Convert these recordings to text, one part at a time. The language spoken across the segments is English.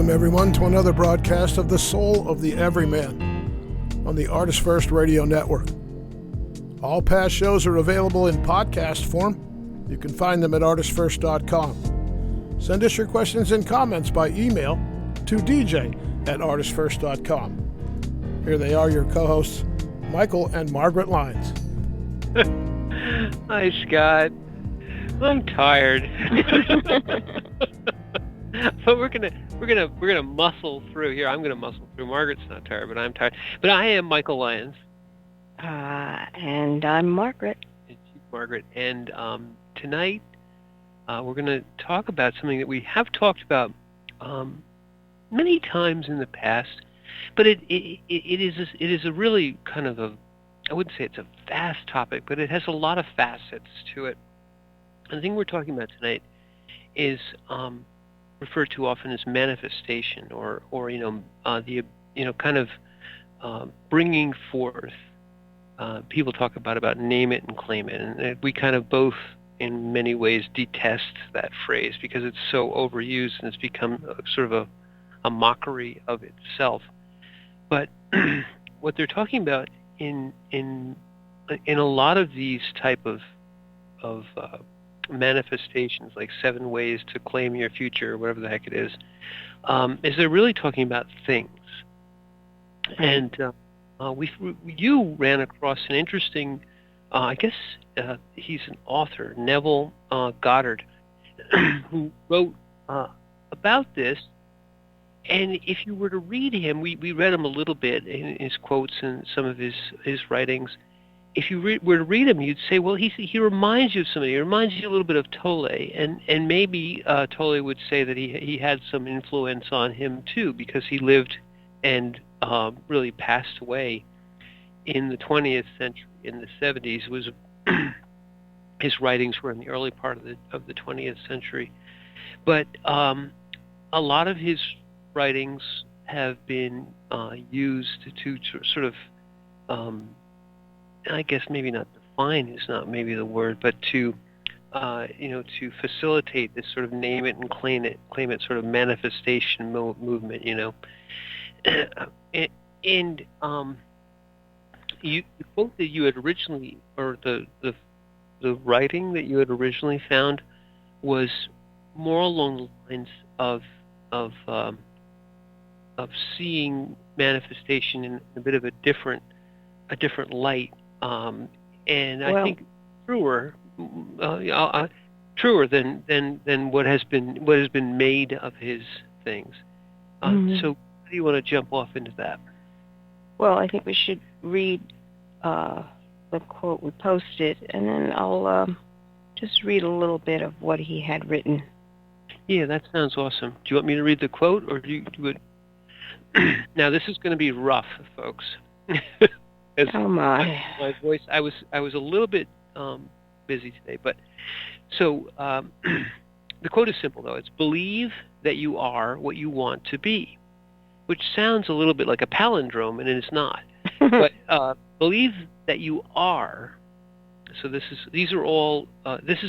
Welcome, everyone, to another broadcast of The Soul of the Everyman on the ArtistFirst Radio Network. All past shows are available in podcast form. You can find them at ArtistFirst.com. Send us your questions and comments by email to dj@artistfirst.com. Here they are, your co-hosts, Michael and Margaret Lyons. Hi, Scott. I'm tired. But we're gonna muscle through here. I'm gonna muscle through. Margaret's not tired, but I'm tired. But I am Michael Lyons. And I'm Margaret. And she's Margaret. And tonight we're gonna talk about something that we have talked about many times in the past. But it is a really kind of I wouldn't say it's a vast topic, but it has a lot of facets to it. And the thing we're talking about tonight is referred to often as manifestation, or bringing forth. People talk about name it and claim it, and we kind of both, in many ways, detest that phrase because it's so overused and it's become sort of a mockery of itself. But what they're talking about in a lot of these type of manifestations, like 7 ways to claim your future, or whatever the heck it is they're really talking about things. And you ran across an interesting, I guess he's an author, Neville Goddard, who wrote about this. And if you were to read him, we read him a little bit in his quotes and some of his writings. If you were to read him, you'd say, well, he reminds you of somebody. He reminds you a little bit of Tolle, and maybe Tolle would say that he had some influence on him too, because he lived and really passed away in the 20th century. In the 70s, his writings were in the early part of the 20th century, but a lot of his writings have been used to sort of I guess maybe not define is not maybe the word, but to facilitate this sort of name it and claim it sort of manifestation movement, and the quote that you had originally, or the writing that you had originally found, was more along the lines of seeing manifestation in a bit of a different light. I think truer than what has been made of his things. So, how do you want to jump off into that? Well, I think we should read the quote we posted, and then I'll just read a little bit of what he had written. Yeah, that sounds awesome. Do you want me to read the quote, or do you do it? Now, this is going to be rough, folks. Oh my voice! I was a little bit busy today, but so the quote is simple though. It's believe that you are what you want to be, which sounds a little bit like a palindrome, and it is not. But believe that you are. So this is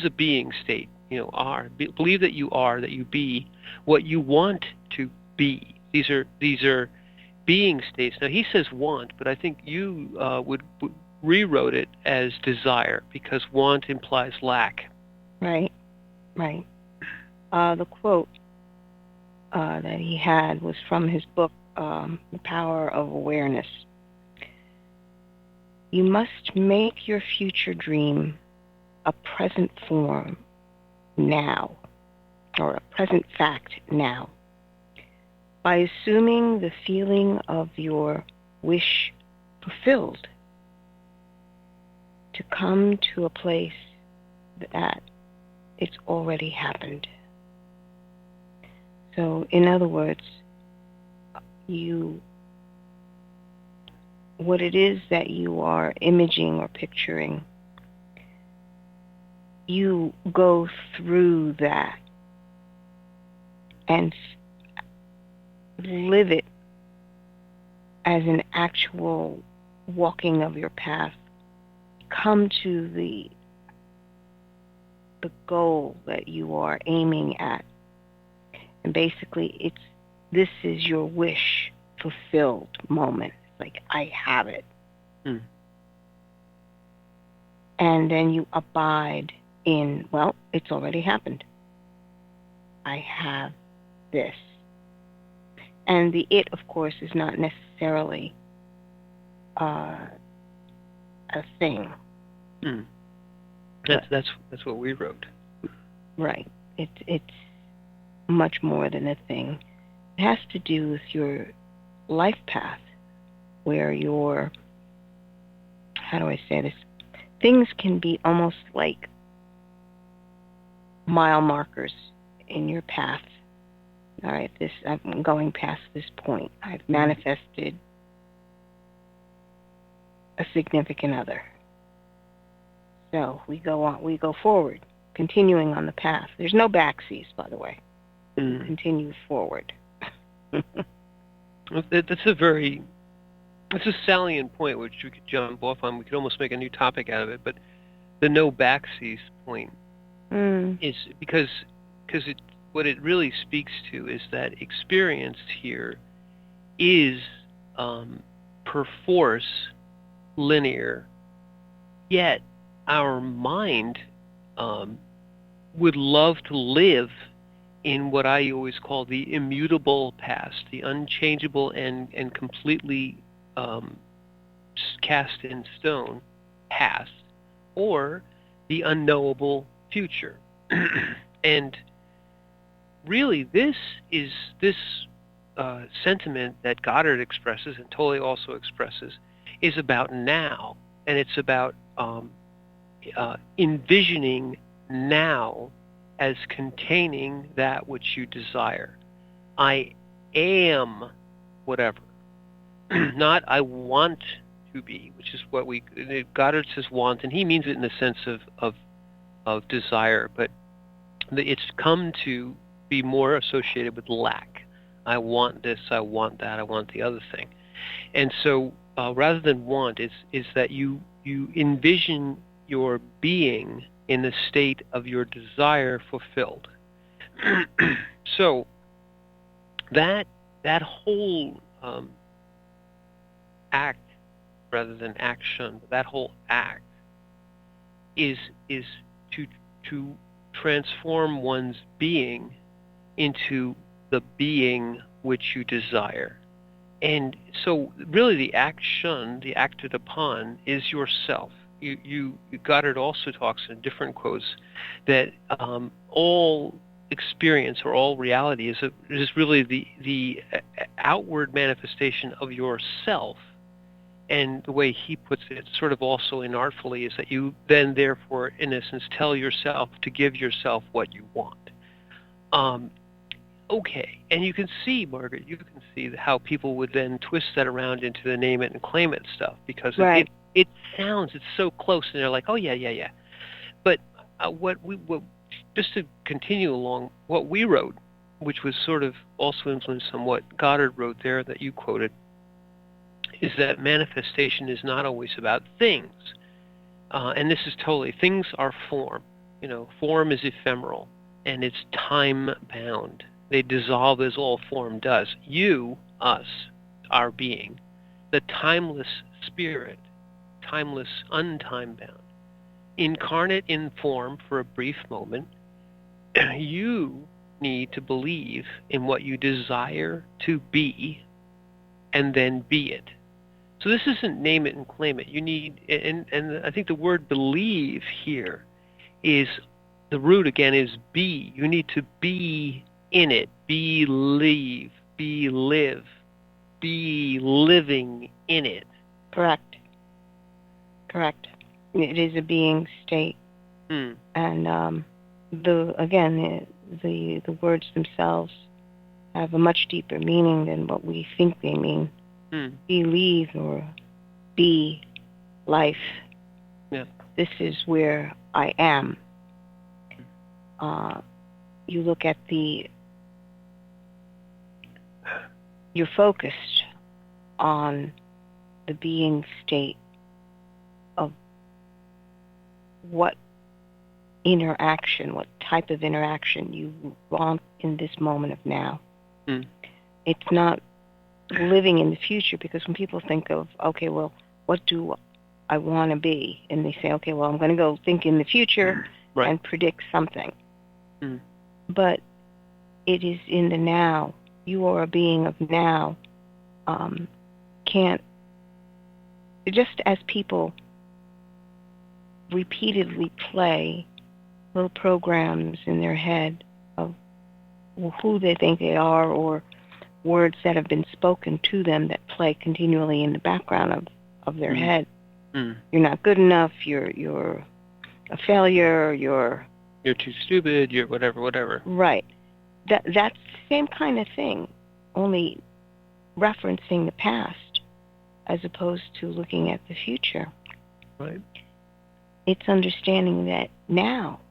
a being state. Are. Believe that you are, that you be what you want to be. These are being states. Now he says want, but I think you would rewrote it as desire, because want implies lack. Right. The quote that he had was from his book, The Power of Awareness. You must make your future dream a present form now, or a present fact now, by assuming the feeling of your wish fulfilled, to come to a place that it's already happened. So, in other words, what it is that you are imaging or picturing, you go through that and live it as an actual walking of your path. Come to the goal that you are aiming at. And basically, it's this is your wish fulfilled moment. Like, I have it. Mm. And then you abide in, well, it's already happened. I have this. And the it, of course, is not necessarily a thing. Mm. That's what we wrote. Right. It's much more than a thing. It has to do with your life path, where your, how do I say this? Things can be almost like mile markers in your path. All right, I'm going past this point. I've manifested a significant other. So we go on, we go forward, continuing on the path. There's no backseas, by the way. Continue forward. That's a salient point which we could jump off on. We could almost make a new topic out of it. But the no backseas point is because what it really speaks to is that experience here is perforce linear, yet our mind would love to live in what I always call the immutable past, the unchangeable and completely cast in stone past, or the unknowable future. And really, this sentiment that Goddard expresses and Tolle also expresses is about now, and it's about envisioning now as containing that which you desire. I am whatever, not I want to be, which is what Goddard says want, and he means it in the sense of desire, but it's come to be more associated with lack. I want this, I want that, I want the other thing. And so rather than want, is that you envision your being in the state of your desire fulfilled. So that whole act, rather than action, but that whole act is to transform one's being into the being which you desire. And so really the action, the acted upon, is yourself. Goddard also talks in different quotes that all experience or all reality is really the outward manifestation of yourself. And the way he puts it, sort of also inartfully, is that you then therefore, in essence, tell yourself to give yourself what you want. Okay, and you can see, Margaret, you can see how people would then twist that around into the name it and claim it stuff, because right. it sounds, it's so close, and they're like, oh yeah. But just to continue along, what we wrote, which was sort of also influenced on what Goddard wrote there that you quoted, is that manifestation is not always about things. And this is totally, things are form. Form is ephemeral, and it's time-bound. They dissolve as all form does. You, us, our being, the timeless spirit, timeless, untime-bound, incarnate in form for a brief moment, you need to believe in what you desire to be and then be it. So this isn't name it and claim it. You need, and I think the word believe here is, the root again is be. You need to be in it, believe, be live, be living in it. Correct. It is a being state. And the words themselves have a much deeper meaning than what we think they mean. Believe or be life. Yeah. This is where I am. You look at you're focused on the being state of what interaction, what type of interaction you want in this moment of now. It's not living in the future, because when people think of, okay, well, what do I want to be? And they say, okay, well, I'm going to go think in the future Right. and predict something. Mm. But it is in the now. You are a being of now. Can't, just as people repeatedly play little programs in their head of who they think they are, or words that have been spoken to them that play continually in the background of their head. You're not good enough, you're a failure, you're too stupid, you're whatever. Right. That's the same kind of thing, only referencing the past as opposed to looking at the future. Right. It's understanding that now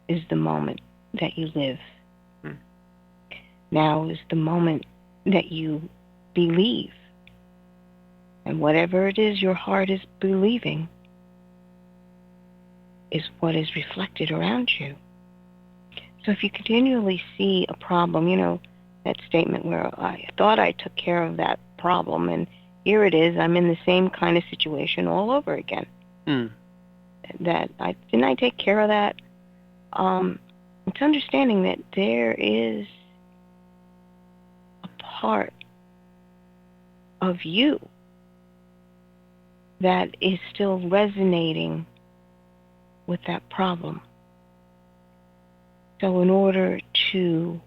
is the moment that you live. Now is the moment that you believe. And whatever it is your heart is believing is what is reflected around you. So if you continually see a problem, that statement where I thought I took care of that problem, and here it is, I'm in the same kind of situation all over again. Didn't I take care of that? It's understanding that there is a part of you that is still resonating with that problem. So in order to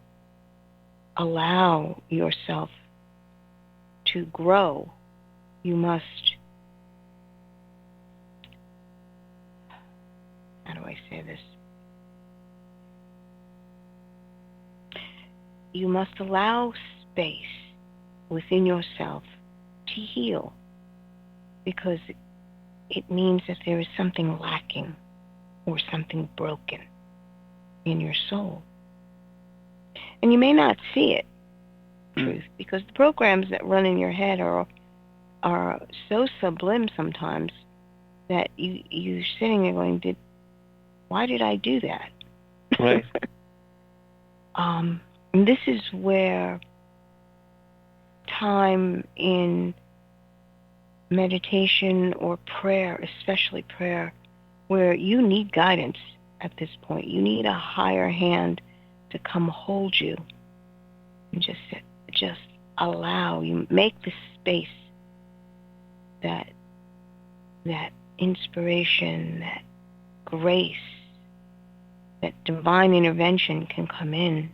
allow yourself to grow, you must, how do I say this? You must allow space within yourself to heal, because it means that there is something lacking or something broken in your soul. And you may not see it, truth, because the programs that run in your head are so sublime sometimes that you're sitting there going, why did I do that? Right. And this is where time in meditation or prayer, especially prayer, where you need guidance at this point. You need a higher hand to come hold you and just allow you, make the space that inspiration, that grace, that divine intervention can come in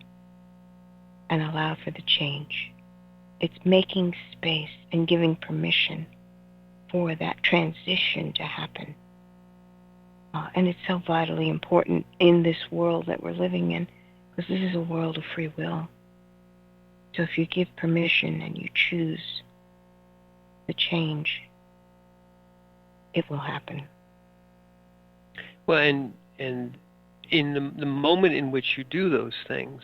and allow for the change. It's making space and giving permission for that transition to happen. And it's so vitally important in this world that we're living in, because this is a world of free will. So if you give permission and you choose the change, it will happen. Well, and in the moment in which you do those things,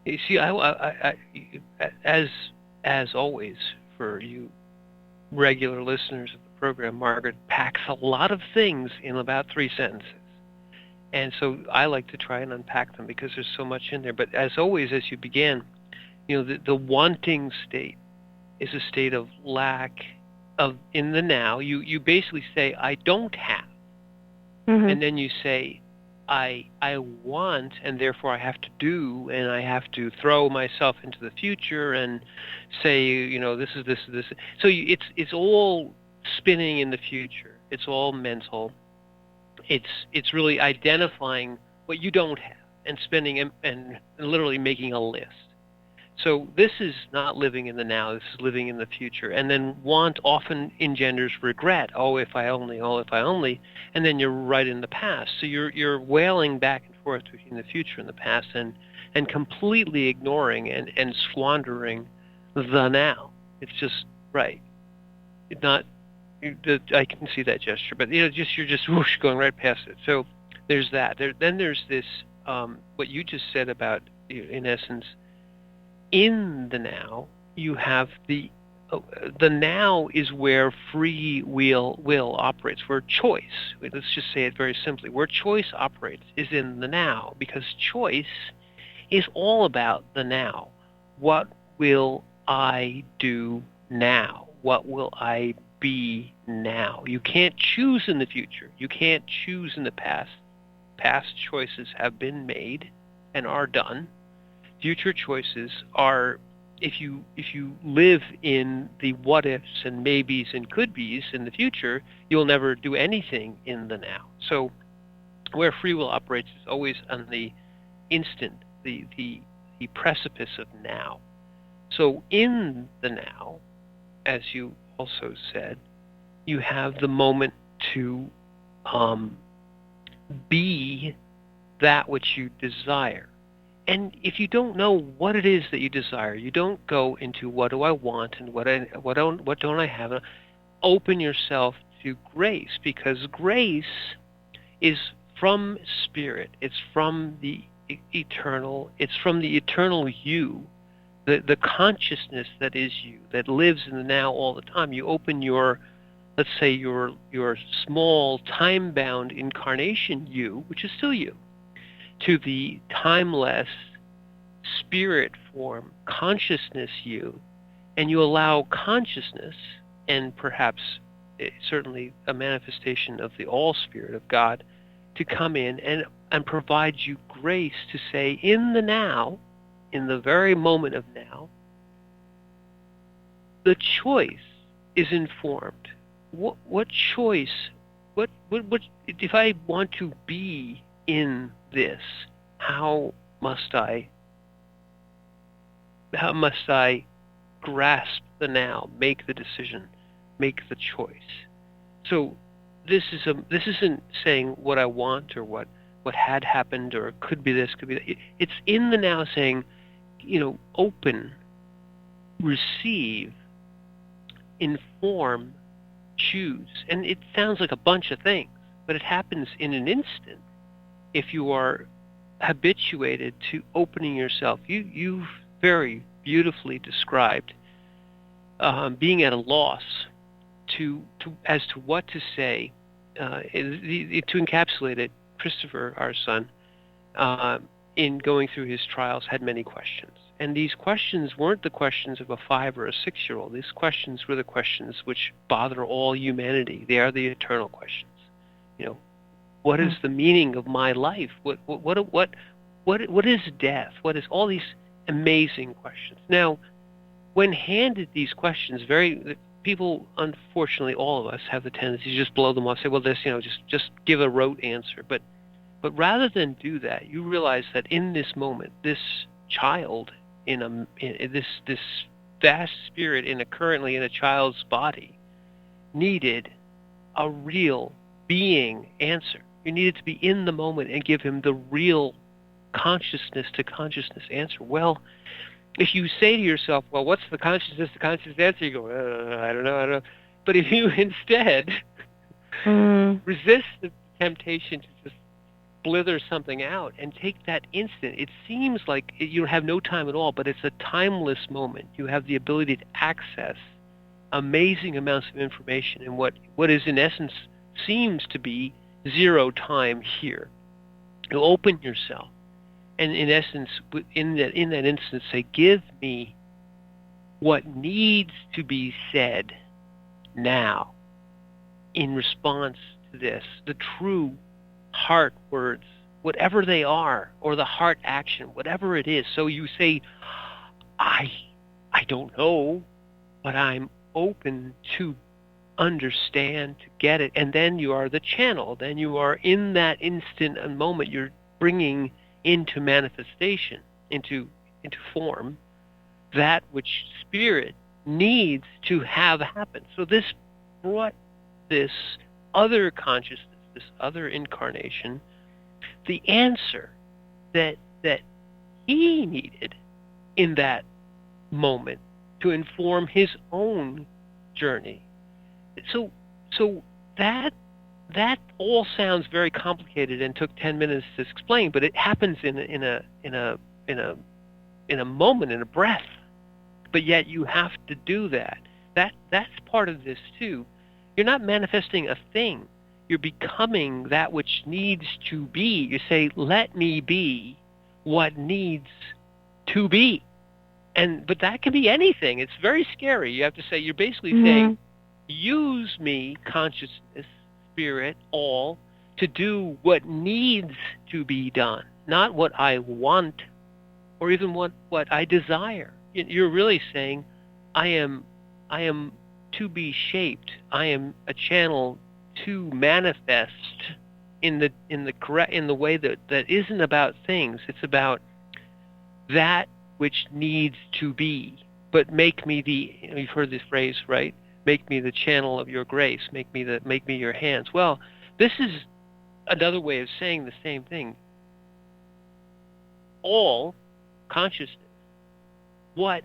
you see, I as always, for you regular listeners of the program, Margaret packs a lot of things in about 3 sentences. And so I like to try and unpack them because there's so much in there. But as always, as you began, the wanting state is a state of lack of in the now. You basically say, I don't have. Mm-hmm. And then you say, I want, and therefore I have to do, and I have to throw myself into the future and say, this is this. So it's all spinning in the future. It's all mental. It's really identifying what you don't have and spending and literally making a list. So this is not living in the now. This is living in the future. And then want often engenders regret. Oh, if I only. Oh, if I only. And then you're right in the past. So you're wailing back and forth between the future and the past, and completely ignoring and squandering the now. It's just right. It's not. I can see that gesture, but you're just whoosh going right past it. So there's that. Then there's this what you just said about, in essence, in the now you have the now is where free will operates, where choice. Let's just say it very simply. Where choice operates is in the now, because choice is all about the now. what will I do now? What will I be now? You can't choose in the future. You can't choose in the past. Past choices have been made and are done. Future choices are, if you live in the what ifs and maybes and could be's in the future, you'll never do anything in the now. So where free will operates is always on the instant, the precipice of now. So in the now, as you also said, you have the moment to be that which you desire. And if you don't know what it is that you desire, you don't go into what do I want and what don't I have. Open yourself to grace, because grace is from spirit. It's from the eternal. It's from the eternal you, the consciousness that is you, that lives in the now all the time. You open your, let's say, your small time-bound incarnation you, which is still you, to the timeless spirit form consciousness you, and you allow consciousness, and perhaps certainly a manifestation of the all spirit of God, to come in and provide you grace to say, in the now, in the very moment of now, the choice is informed. What choice, what if I want to be in this, how must I grasp the now, make the decision, make the choice? So this isn't saying what I want or what had happened or could be this, could be that. It's in the now saying, open, receive, inform, choose. And it sounds like a bunch of things, but it happens in an instant if you are habituated to opening yourself. You've very beautifully described being at a loss as to what to say. To encapsulate it, Christopher, our son, in going through his trials, had many questions. And these questions weren't the questions of a 5 or a 6-year-old. These questions were the questions which bother all humanity. They are the eternal questions. What is the meaning of my life? What is death? What is all these amazing questions? Now, when handed these questions, people, unfortunately, all of us have the tendency to just blow them off, say, well, this, just give a rote answer. But rather than do that, you realize that in this moment, this child in this vast spirit currently in a child's body needed a real being answer. You needed to be in the moment and give him the real consciousness to consciousness answer. Well, if you say to yourself, well, what's the consciousness to consciousness answer? You go, I don't know. But if you instead resist the temptation to just blither something out and take that instant, it seems like you have no time at all, but it's a timeless moment. You have the ability to access amazing amounts of information in what is in essence seems to be zero time here. You open yourself, and in essence, in that instance, say, give me what needs to be said now in response to this, the true heart words, whatever they are, or the heart action, whatever it is. So you say, I don't know, but I'm open to understand, to get it. And then you are the channel. Then you are in that instant and moment, you're bringing into manifestation, into form, that which spirit needs to have happen. So this brought this other consciousness, this other incarnation, the answer that he needed in that moment to inform his own journey. So that all sounds very complicated and took 10 minutes to explain, but it happens in a moment, in a breath. But yet you have to do that. That's part of this too. You're not manifesting a thing. You're becoming that which needs to be. You say, let me be what needs to be. But that can be anything. It's very scary. You have to say, you're basically Mm-hmm. saying, use me, consciousness, spirit, all, to do what needs to be done, not what I want or even what I desire. You're really saying, I am to be shaped. I am a channel to manifest in the way that isn't about things. It's about that which needs to be. But make me you've heard this phrase, right? Make me the channel of your grace. Make me your hands. Well, this is another way of saying the same thing. All consciousness, what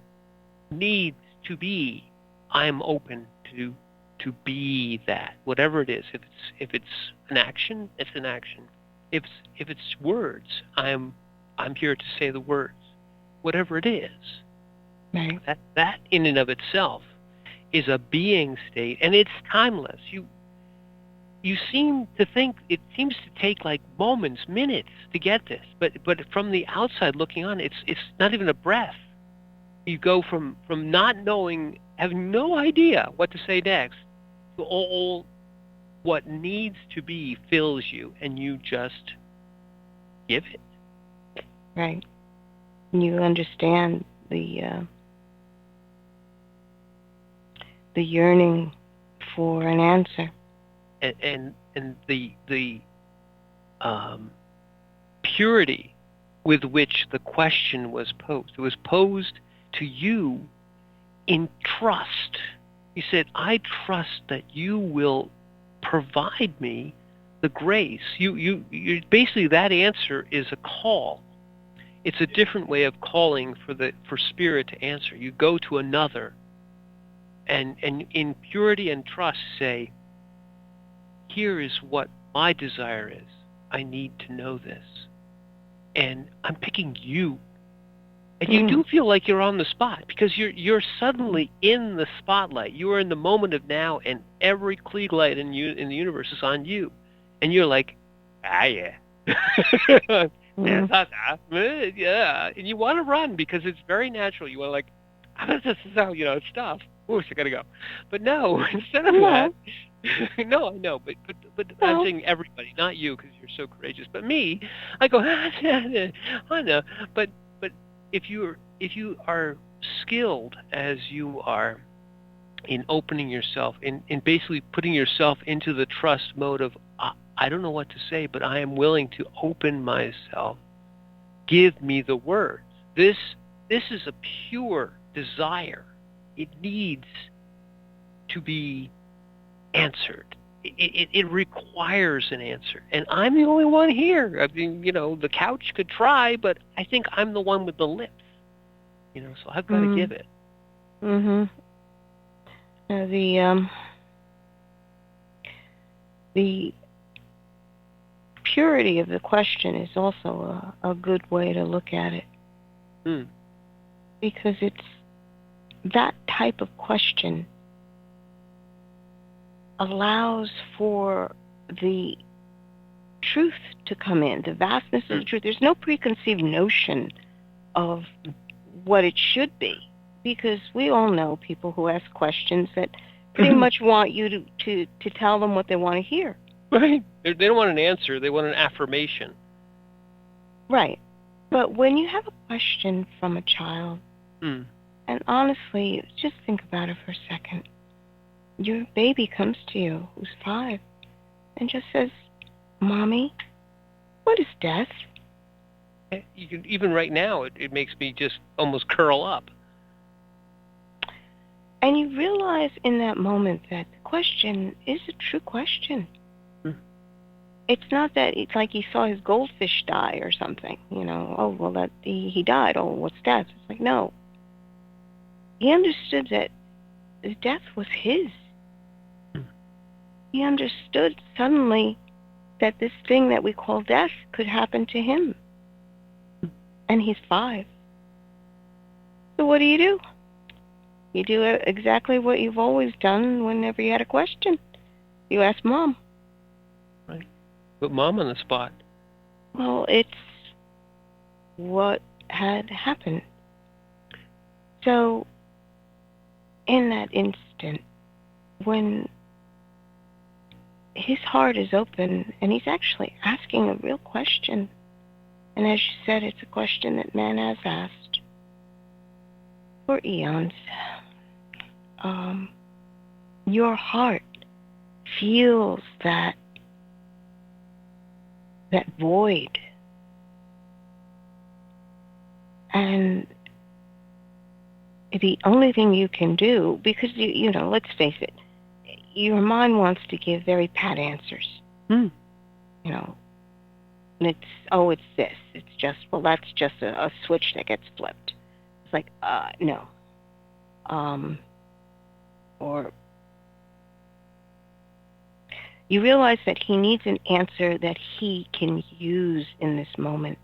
needs to be, I'm open to be that, whatever it is. If it's an action, it's an action. If it's words, I'm here to say the words, whatever it is. Right. That in and of itself is a being state, and it's timeless. You seem to think it seems to take like moments, minutes to get this, but from the outside looking on, it's not even a breath. You go from not knowing, having no idea what to say next, to all what needs to be fills you, and you just give it. Right. You understand the yearning for an answer. And the purity with which the question was posed. It was posed to you in trust. He said, I trust that you will provide me the grace. You basically, that answer is a call. It's a different way of calling for spirit to answer. You go to another and in purity and trust say, here is what my desire is. I need to know this. And I'm picking you. And you do feel like you're on the spot because you're suddenly in the spotlight. You are in the moment of now, and every Klieg light in the universe is on you. And you're like, yeah. Yeah. And you want to run because it's very natural. You want to it's stuff. Ooh, I gotta go. But no, instead of that, no, I know, but I'm saying everybody, not you, because you're so courageous. But me, I go, I know. But if you are skilled as you are in opening yourself, in basically putting yourself into the trust mode of, I don't know what to say, but I am willing to open myself. Give me the words. This is a pure desire. It needs to be answered. It requires an answer. And I'm the only one here. I mean, the couch could try, but I think I'm the one with the lips. So I've got to give it. Mm-hmm. The purity of the question is also a good way to look at it. Because it's that type of question allows for the truth to come in, the vastness of the truth. There's no preconceived notion of what it should be, because we all know people who ask questions that pretty much want you to tell them what they want to hear. Right. They don't want an answer. They want an affirmation. Right. But when you have a question from a child, and honestly, just think about it for a second. Your baby comes to you, who's 5, and just says, Mommy, what is death? You can, even right now, it makes me just almost curl up. And you realize in that moment that the question is a true question. It's not that it's like he saw his goldfish die or something, oh, well, that he died, oh, what's death? It's like, no. He understood that the death was his. He understood suddenly that this thing that we call death could happen to him. And he's 5. So what do? You do exactly what you've always done whenever you had a question. You ask Mom. Right. Put Mom on the spot. Well, it's what had happened. So, in that instant, when his heart is open and he's actually asking a real question, and as you said, it's a question that man has asked for eons. Your heart feels that void, and the only thing you can do, because you know, let's face it, your mind wants to give very pat answers. You know, it's this. It's just, well, that's just a switch that gets flipped. It's like, no. Or you realize that he needs an answer that he can use in this moment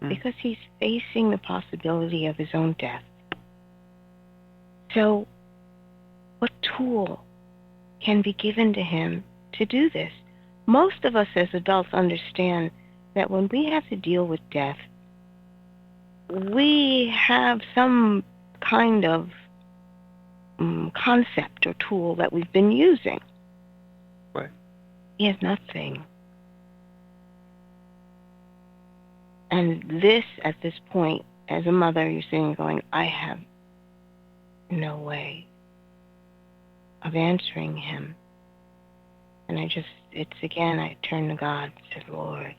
because he's facing the possibility of his own death. So, what tool can be given to him to do this? Most of us as adults understand that when we have to deal with death, we have some kind of concept or tool that we've been using. Right. He has nothing. And this, at this point, as a mother, you're sitting going, I have no way of answering him. And I turned to God and said, Lord,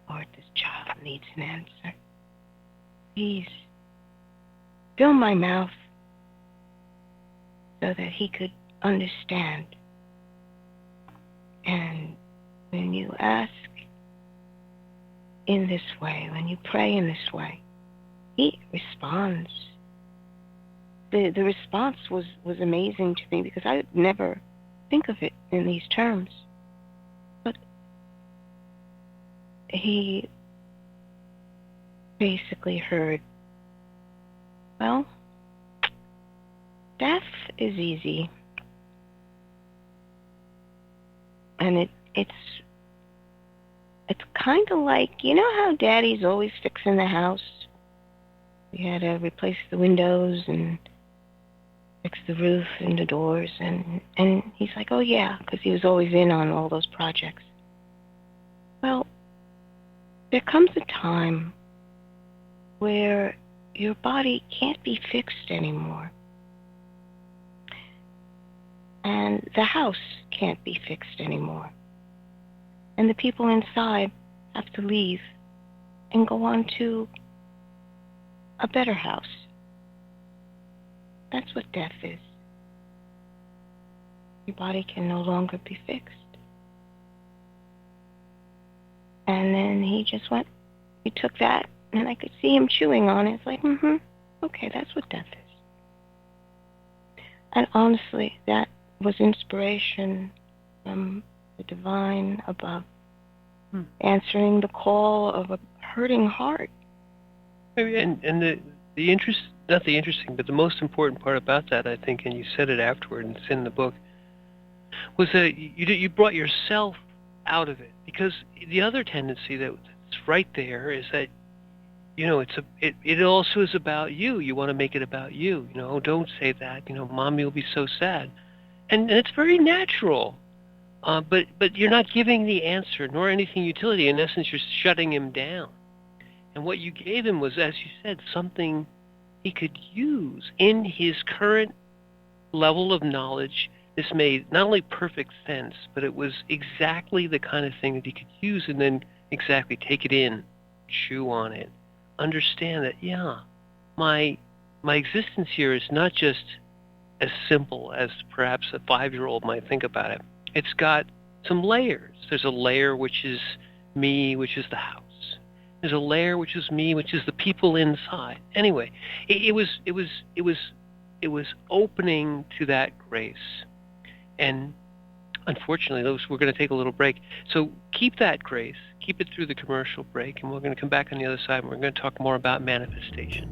this child needs an answer. Please fill my mouth so that he could understand. And when you ask in this way, when you pray in this way, he responds. The response was amazing to me because I would never think of it in these terms. But he basically heard, well, death is easy. And it's kind of like, you know how Daddy's always fixing the house? We had to replace the windows and fix the roof and the doors, and he's like, oh yeah, because he was always in on all those projects. Well, there comes a time where your body can't be fixed anymore. And the house can't be fixed anymore. And the people inside have to leave and go on to a better house. That's what death is. Your body can no longer be fixed. And then he took that, and I could see him chewing on it. It's like, okay, that's what death is. And honestly, that was inspiration from the divine above, answering the call of a hurting heart. And the interest, not the interesting, but the most important part about that, I think, and you said it afterward, and it's in the book, was that you brought yourself out of it. Because the other tendency that's right there is that, you know, it also is about you. You want to make it about you. You know, don't say that. You know, Mommy will be so sad, and it's very natural. But you're not giving the answer nor anything utility. In essence, you're shutting him down. And what you gave him was, as you said, something he could use in his current level of knowledge. This made not only perfect sense, but it was exactly the kind of thing that he could use and then exactly take it in, chew on it, understand that, yeah, my existence here is not just as simple as perhaps a 5-year-old might think about it. It's got some layers. There's a layer which is me, which is the house. There's a layer which is me, which is the people inside. Anyway, it was opening to that grace. And unfortunately, we're going to take a little break. So keep that grace, keep it through the commercial break, and we're going to come back on the other side, and we're going to talk more about manifestation.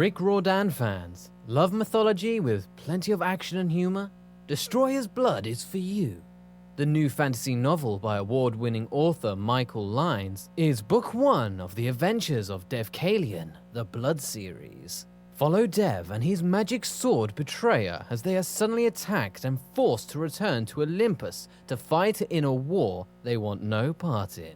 Rick Riordan fans, love mythology with plenty of action and humor? Destroyer's Blood is for you. The new fantasy novel by award-winning author Michael Lynes is book 1 of the adventures of Dev Kalian, the Blood series. Follow Dev and his magic sword Betrayer as they are suddenly attacked and forced to return to Olympus to fight in a war they want no part in.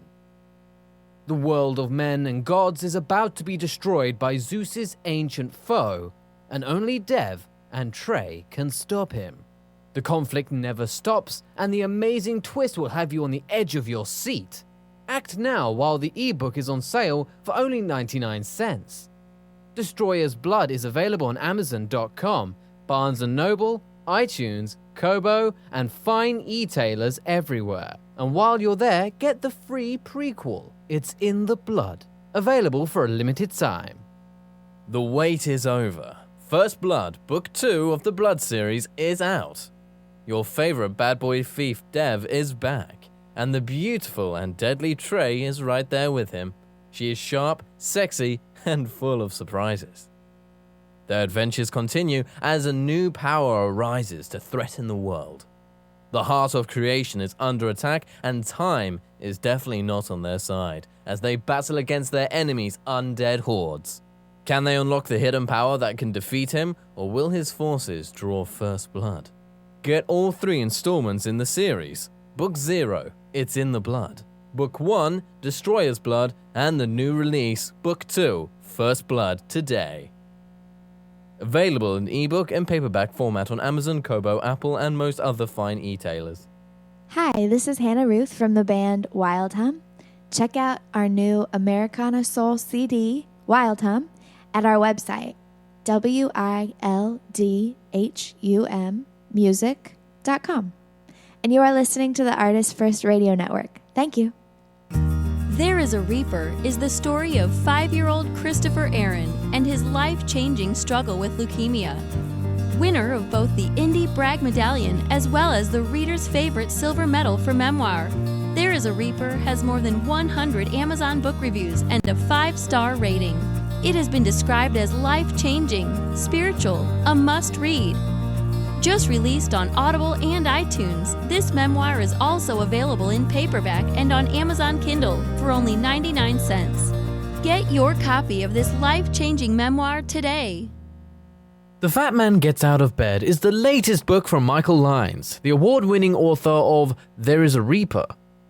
The world of men and gods is about to be destroyed by Zeus's ancient foe, and only Dev and Trey can stop him. The conflict never stops, and the amazing twist will have you on the edge of your seat. Act now while the ebook is on sale for only 99 cents. Destroyer's Blood is available on Amazon.com, Barnes & Noble, iTunes, Kobo, and fine e-tailers everywhere. And while you're there, get the free prequel, It's in the Blood, available for a limited time. The wait is over. First Blood, Book 2 of the Blood series is out. Your favorite bad boy thief Dev is back, and the beautiful and deadly Trey is right there with him. She is sharp, sexy, and full of surprises. Their adventures continue as a new power arises to threaten the world. The heart of creation is under attack, and time is definitely not on their side as they battle against their enemies' undead hordes. Can they unlock the hidden power that can defeat him, or will his forces draw first blood? Get all 3 installments in the series. Book 0, It's in the Blood. Book 1, Destroyer's Blood, and the new release, Book 2, First Blood, today. Available in ebook and paperback format on Amazon, Kobo, Apple, and most other fine e-tailers. Hi, this is Hannah Ruth from the band Wild Hum. Check out our new Americana Soul CD, Wild Hum, at our website, wildhummusic.com. And you are listening to the ArtistFirst Radio Network. Thank you. There is a Reaper is the story of 5-year-old Christopher Aaron and his life-changing struggle with leukemia. Winner of both the Indie Brag Medallion as well as the reader's favorite silver medal for memoir, There is a Reaper has more than 100 Amazon book reviews and a 5-star rating. It has been described as life-changing, spiritual, a must-read. Just released on Audible and iTunes, this memoir is also available in paperback and on Amazon Kindle for only 99 cents. Get your copy of this life-changing memoir today. The Fat Man Gets Out of Bed is the latest book from Michael Lynes, the award-winning author of There is a Reaper.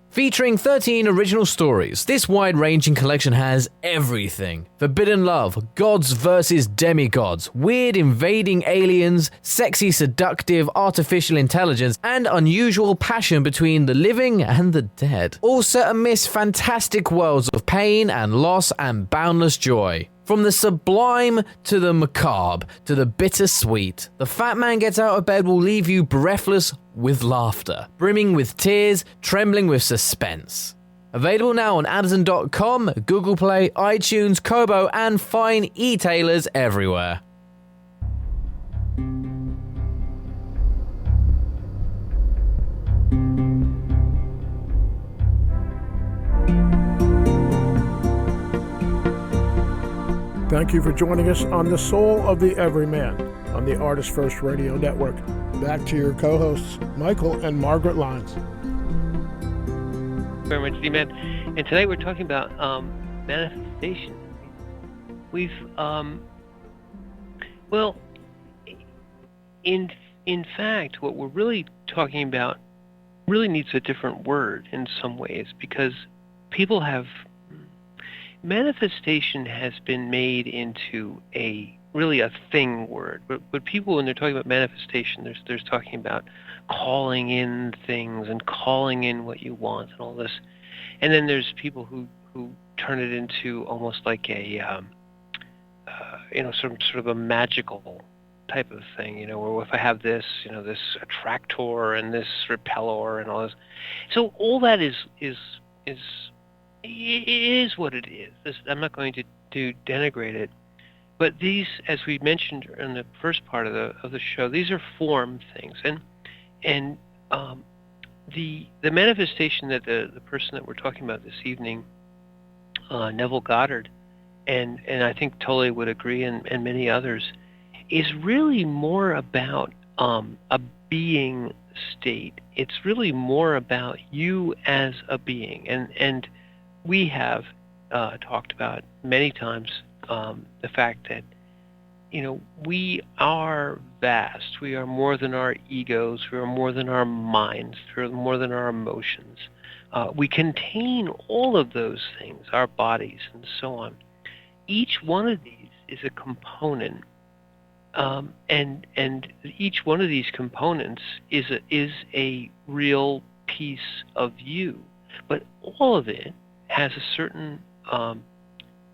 Featuring 13 original stories, this wide-ranging collection has everything. Forbidden love, gods versus demigods, weird invading aliens, sexy seductive artificial intelligence, and unusual passion between the living and the dead. All set amidst fantastic worlds of pain and loss and boundless joy. From the sublime to the macabre to the bittersweet, The Fat Man Gets Out of Bed will leave you breathless with laughter, brimming with tears, trembling with suspense. Available now on Amazon.com, Google Play, iTunes, Kobo, and fine e-tailers everywhere. Thank you for joining us on The Soul of the Everyman on the ArtistFirst Radio Network. Back to your co-hosts, Michael and Margaret Lynes. Very much, D-Man. And tonight we're talking about manifestation. We've, well, in fact, what we're really talking about really needs a different word in some ways, because people have, manifestation has been made into really a thing word. But people, when they're talking about manifestation, they're talking about calling in things and calling in what you want and all this. And then there's people who turn it into almost like a sort of a magical type of thing, where if I have this, this attractor and this repeller and all this. So all that is what it is. I'm not going to denigrate it. But these, as we mentioned in the first part of the show, these are form things, and the manifestation that the person that we're talking about this evening, Neville Goddard, and I think Tolle would agree, and many others, is really more about a being state. It's really more about you as a being, and we have talked about many times the fact that we are vast. We are more than our egos. We are more than our minds. We are more than our emotions. We contain all of those things, our bodies and so on. Each one of these is a component, and each one of these components is a real piece of you. But all of it has a certain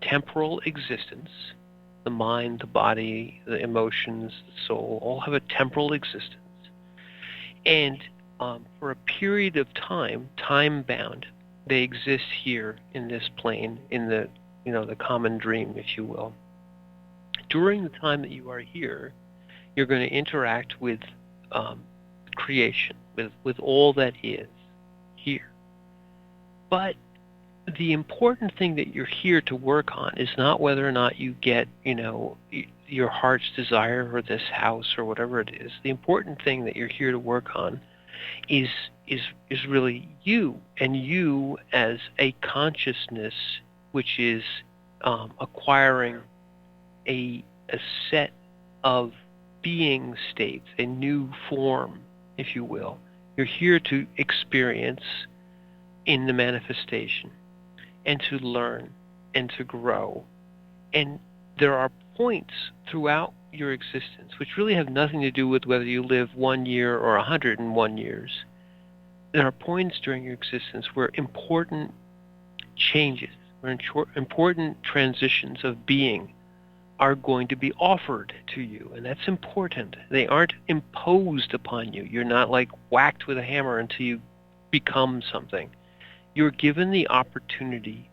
temporal existence. The mind, the body, the emotions, the soul, all have a temporal existence. And for a period of time, time-bound, they exist here in this plane, in the common dream, if you will. During the time that you are here, you're going to interact with creation, with all that is here. But the important thing that you're here to work on is not whether or not you get, your heart's desire or this house or whatever it is. The important thing that you're here to work on is really you, and you as a consciousness which is acquiring a set of being states, a new form, if you will. You're here to experience in the manifestation, and to learn, and to grow. And there are points throughout your existence which really have nothing to do with whether you live 1 year or 101 years. There are points during your existence where important changes, where important transitions of being are going to be offered to you, and that's important. They aren't imposed upon you. You're not like whacked with a hammer until you become something. You're given the opportunity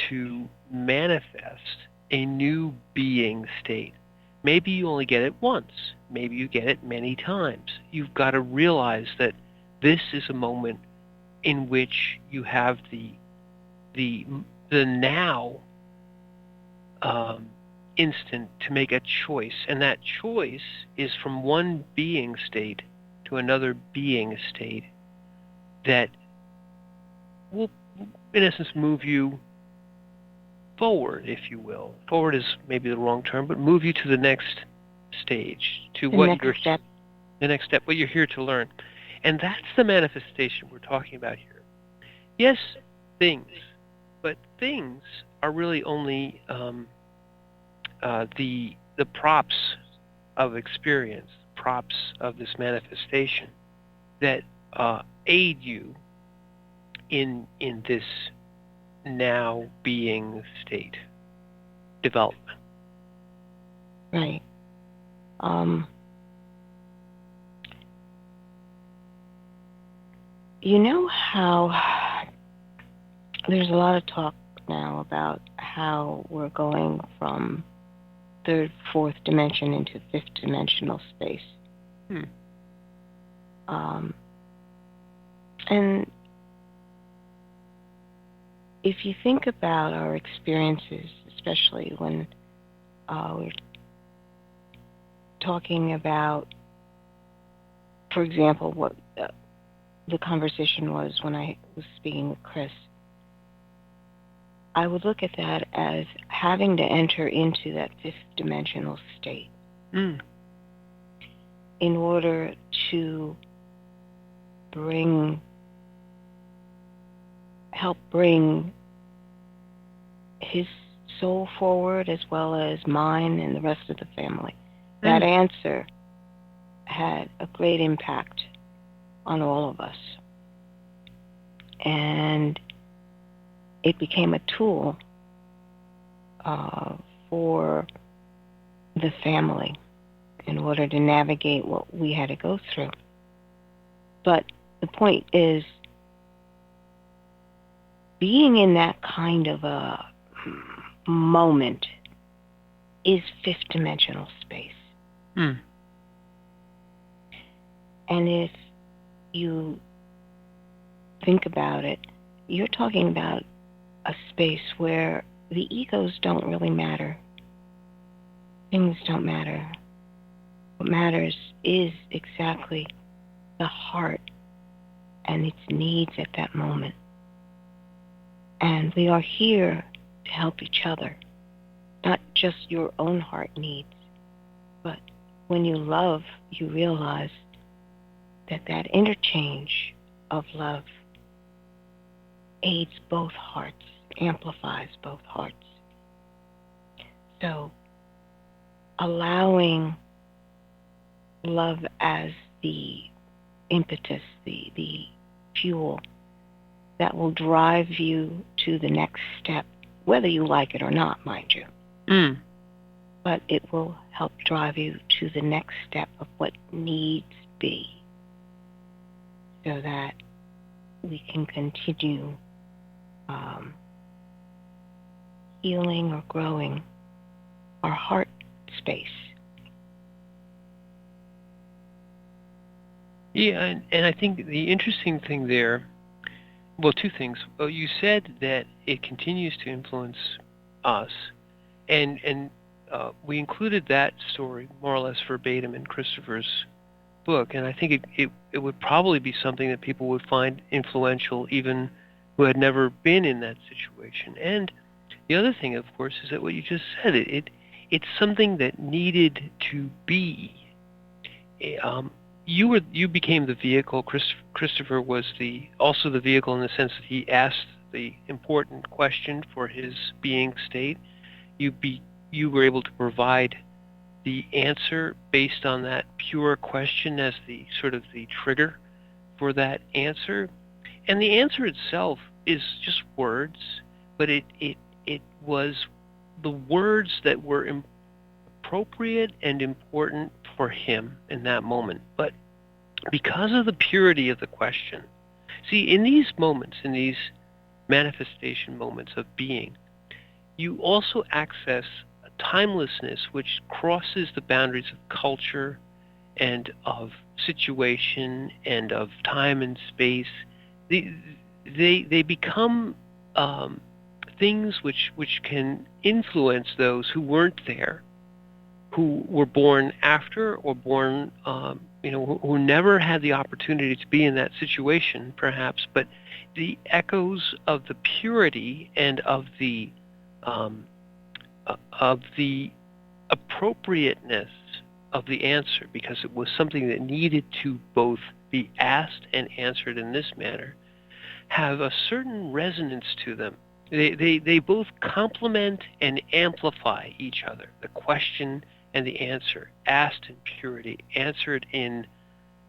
to manifest a new being state. Maybe you only get it once. Maybe you get it many times. You've got to realize that this is a moment in which you have the now instant to make a choice, and that choice is from one being state to another being state that will, in essence, move you forward, if you will. Forward is maybe the wrong term, but move you to the next stage, to the next step, what you're here to learn. And that's the manifestation we're talking about here. Yes, things, but things are really only the props of experience, props of this manifestation that aid you in this now being state development. Right. You know how there's a lot of talk now about how we're going from third, fourth dimension into fifth dimensional space. And if you think about our experiences, especially when we're talking about, for example, what the conversation was when I was speaking with Chris, I would look at that as having to enter into that fifth dimensional state in order to help bring his soul forward as well as mine and the rest of the family. That answer had a great impact on all of us. And it became a tool for the family in order to navigate what we had to go through. But the point is, being in that kind of a moment is fifth dimensional space. And if you think about it, you're talking about a space where the egos don't really matter. Things don't matter. What matters is exactly the heart and its needs at that moment. And we are here to help each other, not just your own heart needs, but when you love, you realize that that interchange of love aids both hearts, amplifies both hearts. So allowing love as the impetus, the fuel that will drive you to the next step, whether you like it or not, mind you. But it will help drive you to the next step of what needs be, so that we can continue healing or growing our heart space. Yeah, and I think the interesting thing there, well, two things. Well, you said that it continues to influence us, and we included that story more or less verbatim in Christopher's book, and I think it would probably be something that people would find influential, even who had never been in that situation. And the other thing, of course, is that what you just said, it's something that needed to be. You became the vehicle. Christopher was also the vehicle in the sense that he asked the important question for his being state. You were able to provide the answer based on that pure question as the sort of the trigger for that answer. And the answer itself is just words, but it was the words that were appropriate and important for him in that moment. But because of the purity of the question, see, in these moments, in these manifestation moments of being, you also access a timelessness which crosses the boundaries of culture and of situation and of time and space. They become things which can influence those who weren't there, who were born after or born, who never had the opportunity to be in that situation, perhaps. But the echoes of the purity and of the appropriateness of the answer, because it was something that needed to both be asked and answered in this manner, have a certain resonance to them. They both complement and amplify each other. The question and the answer, asked in purity, answered in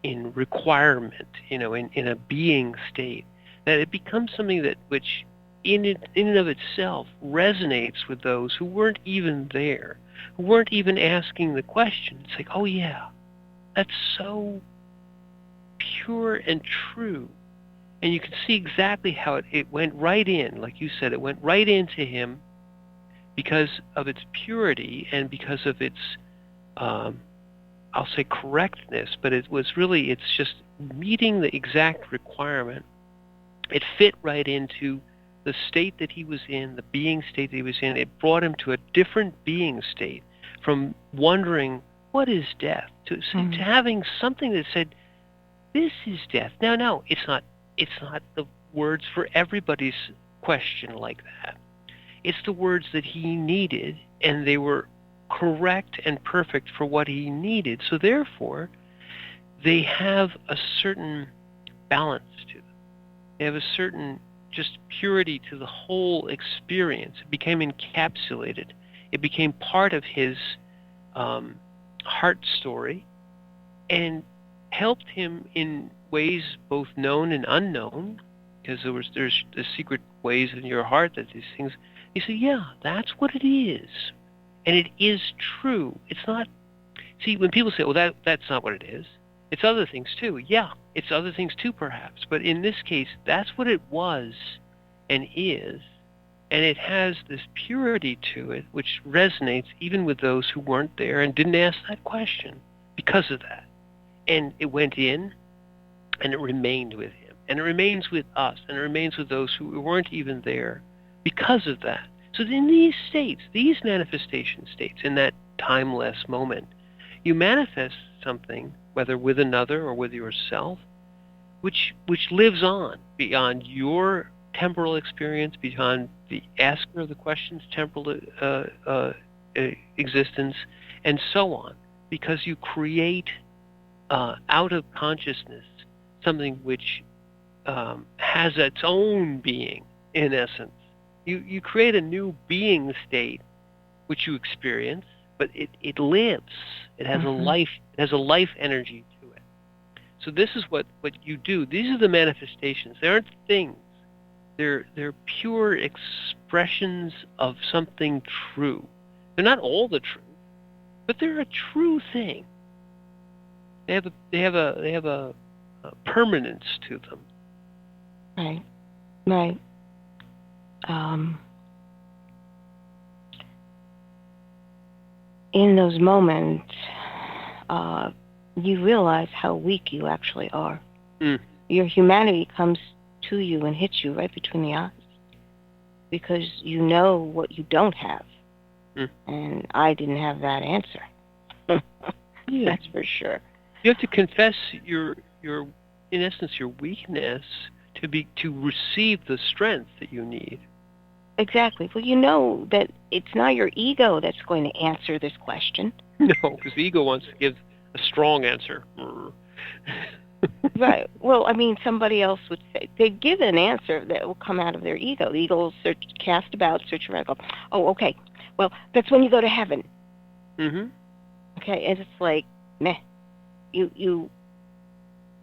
requirement, in a being state, that it becomes something that which in and of itself resonates with those who weren't even there, who weren't even asking the question. It's like, oh yeah, that's so pure and true. And you can see exactly how it went right in, like you said, it went right into him because of its purity and because of its, I'll say correctness, but it's just meeting the exact requirement. It fit right into the state that he was in, the being state that he was in. It brought him to a different being state, from wondering, what is death, to having something that said, this is death. Now, no, it's not the words for everybody's question like that. It's the words that he needed, and they were correct and perfect for what he needed. So therefore, they have a certain balance to them. They have a certain just purity to the whole experience. It became encapsulated. It became part of his heart story, and helped him in ways both known and unknown, because there's the secret ways in your heart that these things, you say, yeah, that's what it is. And it is true. It's not, see, when people say, well, that's not what it is, it's other things too. Yeah, it's other things too, perhaps. But in this case, that's what it was and is. And it has this purity to it, which resonates even with those who weren't there and didn't ask that question because of that. And it went in, and it remained with him. And it remains with us, and it remains with those who weren't even there because of that. So in these states, these manifestation states, in that timeless moment, you manifest something, whether with another or with yourself, which lives on beyond your temporal experience, beyond the asker of the question's temporal existence, and so on, because you create out of consciousness something which has its own being, in essence. You create a new being state which you experience, but it lives. It has a life. It has a life energy to it. So this is what you do. These are the manifestations. They aren't things. They're pure expressions of something true. They're not all the truth, but they're a true thing. They have a permanence to them. Right. Right. In those moments, you realize how weak you actually are. Your humanity comes to you and hits you right between the eyes, because you know what you don't have. And I didn't have that answer. That's for sure. You have to confess your in essence your weakness to receive the strength that you need. Exactly. Well, you know that it's not your ego that's going to answer this question. No, because the ego wants to give a strong answer. Right. Well, I mean, somebody else would say, they give an answer that will come out of their ego. The ego will cast about, search around, go, oh, okay. Well, that's when you go to heaven. Okay, and it's like, meh.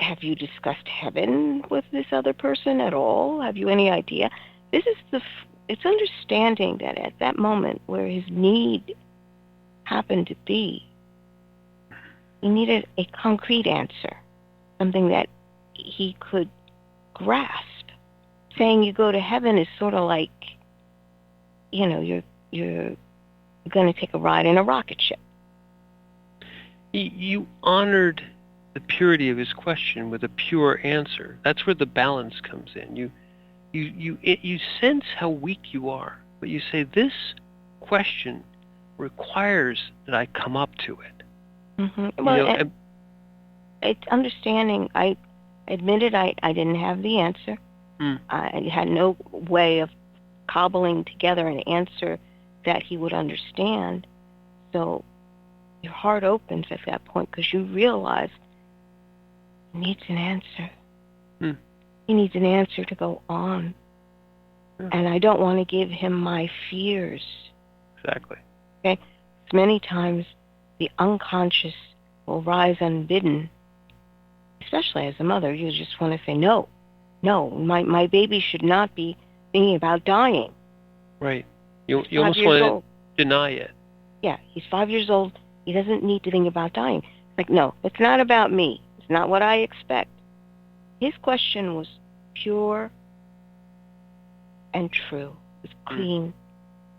Have you discussed heaven with this other person at all? Have you any idea? This is it's understanding that at that moment where his need happened to be, he needed a concrete answer, something that he could grasp. Saying you go to heaven is sort of like, you're going to take a ride in a rocket ship. You honored the purity of his question with a pure answer. That's where the balance comes in. You sense how weak you are, but you say, this question requires that I come up to it. Well, it's understanding. I admitted I didn't have the answer. I had no way of cobbling together an answer that he would understand. So your heart opens at that point, because you realize he needs an answer. He needs an answer to go on. And I don't want to give him my fears. Exactly. Okay? Many times the unconscious will rise unbidden, especially as a mother. You just want to say, no, my baby should not be thinking about dying. Right. You almost want to deny it. Yeah, he's 5 years old. He doesn't need to think about dying. It's like, no, it's not about me. It's not what I expect. His question was pure and true. It was clean.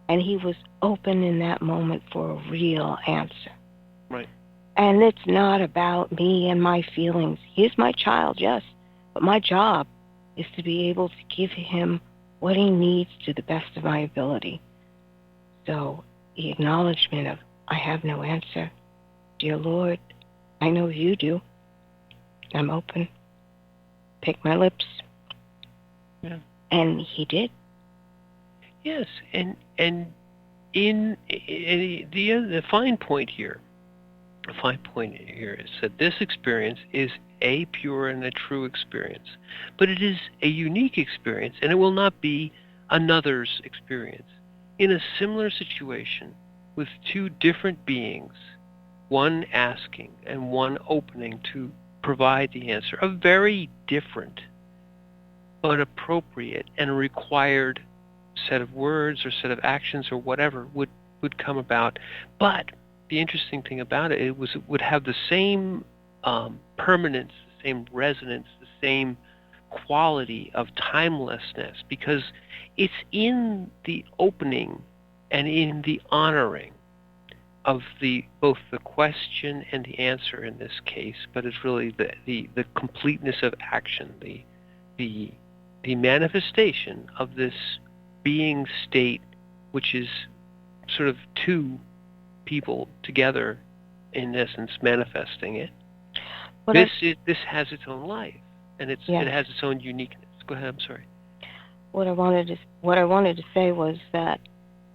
And he was open in that moment for a real answer. Right. And it's not about me and my feelings. He's my child, yes. But my job is to be able to give him what he needs to the best of my ability. So the acknowledgement of, I have no answer. Dear Lord, I know you do. I'm open. Pick my lips. Yeah. And he did. Yes, and in the fine point here is that this experience is a pure and a true experience, but it is a unique experience, and it will not be another's experience. In a similar situation with two different beings, one asking and one opening to provide the answer, a very different but appropriate and required set of words or set of actions or whatever would come about. But the interesting thing about it would have the same permanence, the same resonance, the same quality of timelessness, because it's in the opening and in the honoring of both the question and the answer in this case, but it's really the completeness of action, the manifestation of this being state which is sort of two people together, in essence, manifesting it. This has its own life, and it has its own uniqueness. Go ahead. I'm sorry. What I wanted to say was that,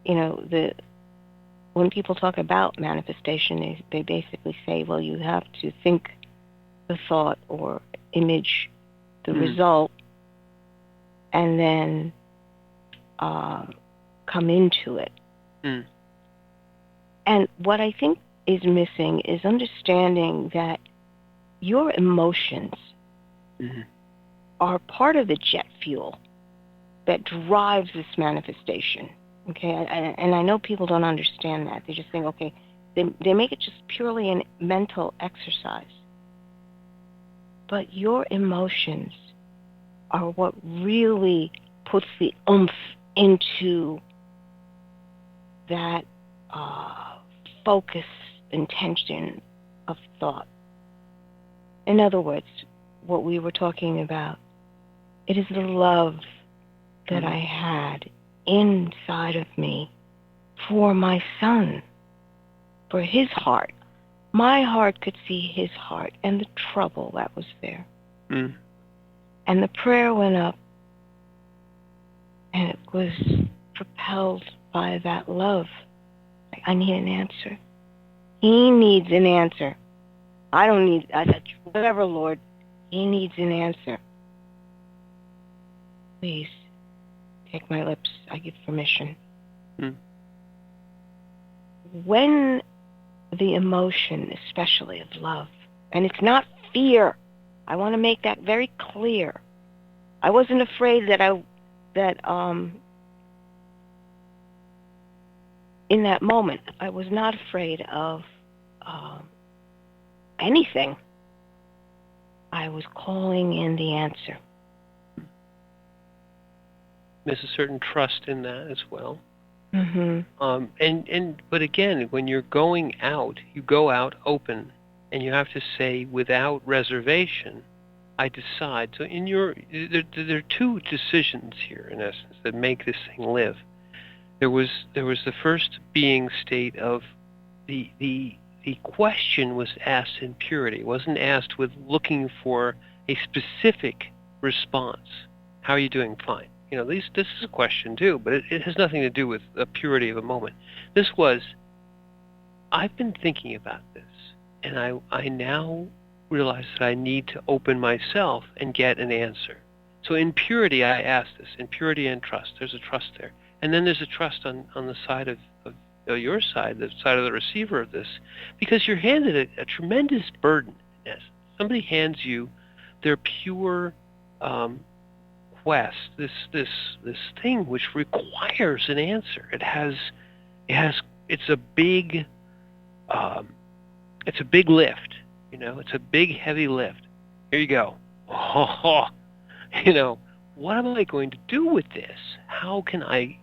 when people talk about manifestation, they basically say, well, you have to think the thought or image the result, and then come into it. And what I think is missing is understanding that your emotions are part of the jet fuel that drives this manifestation. Okay, and I know people don't understand that. They just think, okay, they make it just purely a mental exercise. But your emotions are what really puts the oomph into that focus, intention of thought. In other words, what we were talking about, it is the love that I had inside of me for my son, for his heart. My heart could see his heart and the trouble that was there. And the prayer went up, and it was propelled by that love. I need an answer. He needs an answer. I don't need, whatever, Lord. He needs an answer. Please, take my lips. I give permission. When the emotion, especially of love, and it's not fear. I want to make that very clear. I wasn't afraid that in that moment, I was not afraid of anything. I was calling in the answer. There's a certain trust in that as well. Mm-hmm. But again, when you're going out, you go out open, and you have to say without reservation, I decide. So there are two decisions here, in essence, that make this thing live. There was the first being state of the question was asked in purity. It wasn't asked with looking for a specific response. How are you doing? Fine. This is a question too, but it has nothing to do with the purity of a moment. This was, I've been thinking about this, and I now realize that I need to open myself and get an answer. So in purity, I ask this. In purity and trust, there's a trust there. And then there's a trust on the side of your side, the side of the receiver of this, because you're handed a tremendous burden. Somebody hands you their pure quest, this thing which requires an answer. It's a big lift. It's a big heavy lift. Here you go. What am I going to do with this? How can I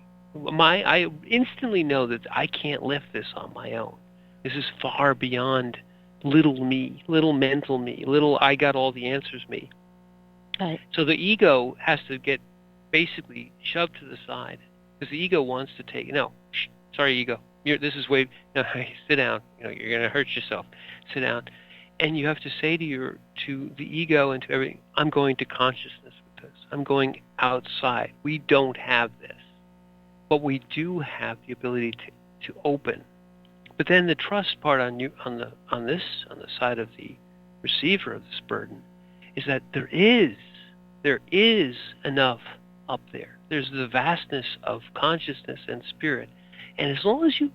instantly know that I can't lift this on my own. This is far beyond little me, little mental me, little I got all the answers me. Right. So the ego has to get basically shoved to the side because the ego wants to take. No, sorry, ego. This is way. No, sit down. You're going to hurt yourself. Sit down, and you have to say to the ego and to everything, I'm going to consciousness with this. I'm going outside. We don't have this. But we do have the ability to open. But then the trust part on the side of the receiver of this burden is that there is enough up there. There's the vastness of consciousness and spirit. And as long as you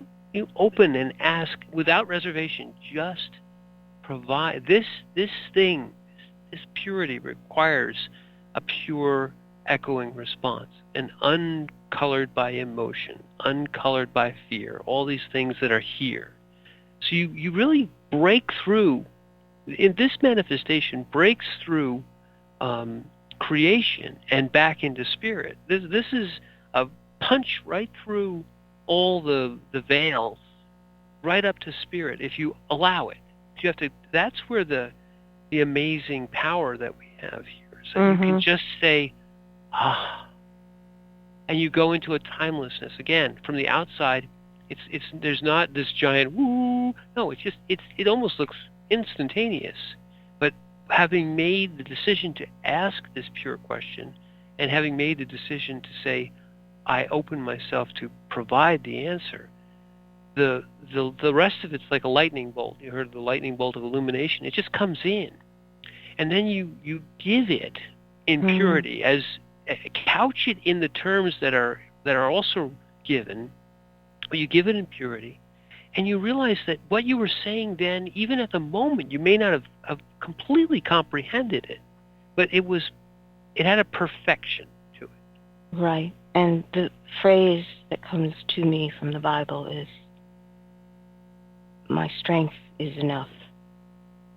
open and ask without reservation, just provide this thing, this purity requires a pure echoing response, and uncolored by emotion, uncolored by fear, all these things that are here. So you really break through, in this manifestation, breaks through creation and back into spirit. This is a punch right through all the veils, right up to spirit, if you allow it. You have to. That's where the amazing power that we have here. So you can just say, and you go into a timelessness. Again, from the outside, it's there's not this giant woo. No, it almost looks instantaneous. But having made the decision to ask this pure question, and having made the decision to say, I open myself to provide the answer, the rest of it's like a lightning bolt. You heard the lightning bolt of illumination. It just comes in, and then you give it in purity, as couch it in the terms that are also given, but you give it in purity, and you realize that what you were saying then, even at the moment, you may not have completely comprehended it, but it had a perfection to it. Right. And the phrase that comes to me from the Bible is, my strength is enough.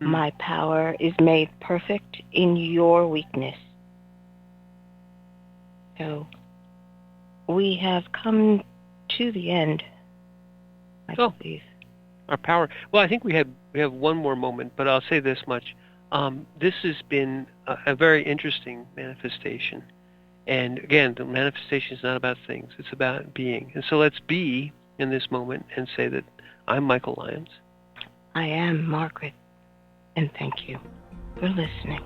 My power is made perfect in your weakness. So we have come to the end, I believe. Our power. Well, I think we have one more moment, but I'll say this much. This has been a very interesting manifestation. And again, the manifestation is not about things. It's about being. And so let's be in this moment and say that I'm Michael Lyons. I am Margaret. And thank you for listening.